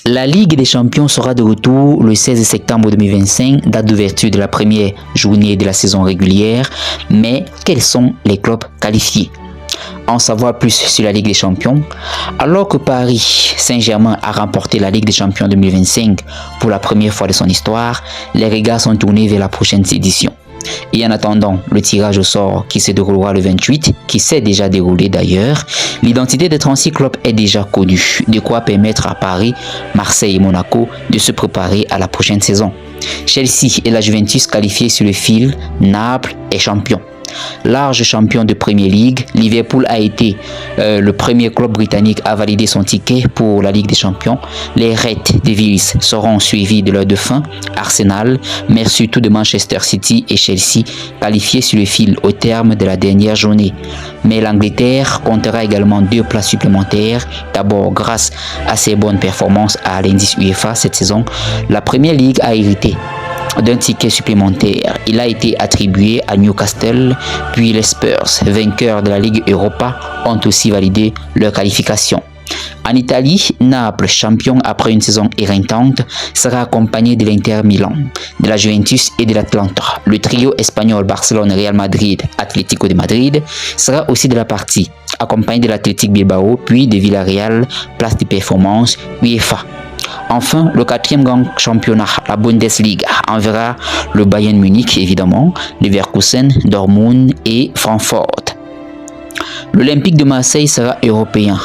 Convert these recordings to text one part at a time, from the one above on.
La Ligue des Champions sera de retour le 16 septembre 2025, date d'ouverture de la première journée de la saison régulière. Mais quels sont les clubs qualifiés? En savoir plus sur la Ligue des Champions. Alors que Paris Saint-Germain a remporté la Ligue des Champions 2025 pour la première fois de son histoire, les regards sont tournés vers la prochaine édition. Et en attendant le tirage au sort qui se déroulera le 28, qui s'est déjà déroulé d'ailleurs, l'identité des 36 clubs est déjà connue, de quoi permettre à Paris, Marseille et Monaco de se préparer à la prochaine saison. Chelsea et la Juventus qualifiés sur le fil, Naples est champion. Large champion de Premier League, Liverpool a été le premier club britannique à valider son ticket pour la Ligue des Champions. Les Red Devils seront suivis de leurs défunts, Arsenal, mais surtout de Manchester City et Chelsea, qualifiés sur le fil au terme de la dernière journée. Mais l'Angleterre comptera également 2 places supplémentaires, d'abord grâce à ses bonnes performances à l'indice UEFA cette saison. La Premier League a hérité d'un ticket supplémentaire. Il a été attribué à Newcastle, puis les Spurs, vainqueurs de la Ligue Europa, ont aussi validé leur qualification. En Italie, Naples, champion après une saison éreintante, sera accompagné de l'Inter Milan, de la Juventus et de l'Atlanta. Le trio espagnol Barcelone-Real Madrid, Atlético de Madrid sera aussi de la partie, accompagné de l'Athletic Bilbao, puis de Villarreal, place de performance UEFA. Enfin, le 4e grand championnat, la Bundesliga, enverra le Bayern Munich évidemment, Leverkusen, Dortmund et Francfort. L'Olympique de Marseille sera européen.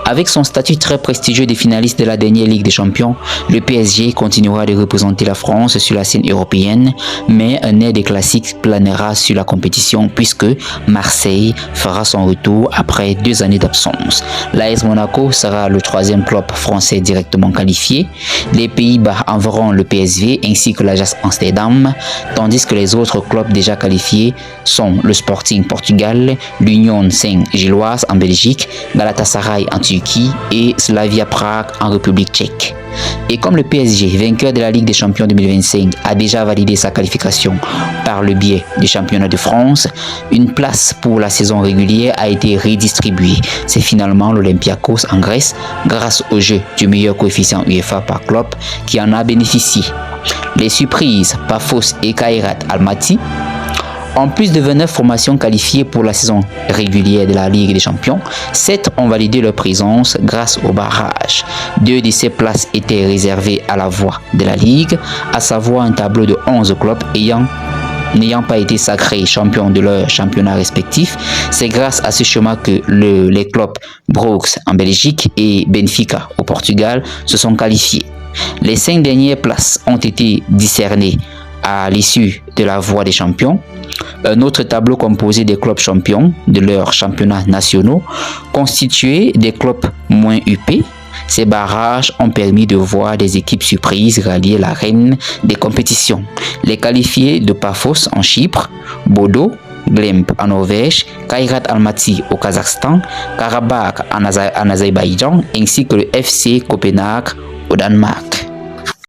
Avec son statut très prestigieux de finaliste de la dernière Ligue des Champions, le PSG continuera de représenter la France sur la scène européenne, mais un air des classiques planera sur la compétition puisque Marseille fera son retour après 2 années d'absence. L'AS Monaco sera le 3e club français directement qualifié. Les Pays-Bas enverront le PSV ainsi que l'Ajax Amsterdam, tandis que les autres clubs déjà qualifiés sont le Sporting Portugal, l'Union Saint-Gilloise en Belgique, Galatasaray en Turquie et Slavia Prague en République tchèque. Et comme le PSG, vainqueur de la Ligue des Champions 2025, a déjà validé sa qualification par le biais du championnat de France, une place pour la saison régulière a été redistribuée. C'est finalement l'Olympiakos en Grèce, grâce au jeu du meilleur coefficient UEFA par club, qui en a bénéficié. Les surprises, Paphos et Kairat Almaty. En plus de 29 formations qualifiées pour la saison régulière de la Ligue des Champions, 7 ont validé leur présence grâce au barrage. 2 de ces places étaient réservées à la voie de la Ligue, à savoir un tableau de 11 clubs n'ayant pas été sacrés champions de leur championnat respectif. C'est grâce à ce schéma que les clubs Brugge en Belgique et Benfica au Portugal se sont qualifiés. Les 5 dernières places ont été discernées à l'issue de la voie des champions. Un autre tableau composé des clubs champions de leurs championnats nationaux, constitué des clubs moins UP. Ces barrages ont permis de voir des équipes surprises rallier la reine des compétitions. Les qualifiés de Paphos en Chypre, Bodo Glemp en Norvège, Kairat Almaty au Kazakhstan, Karabakh en Azerbaïdjan, ainsi que le FC Copenhague au Danemark.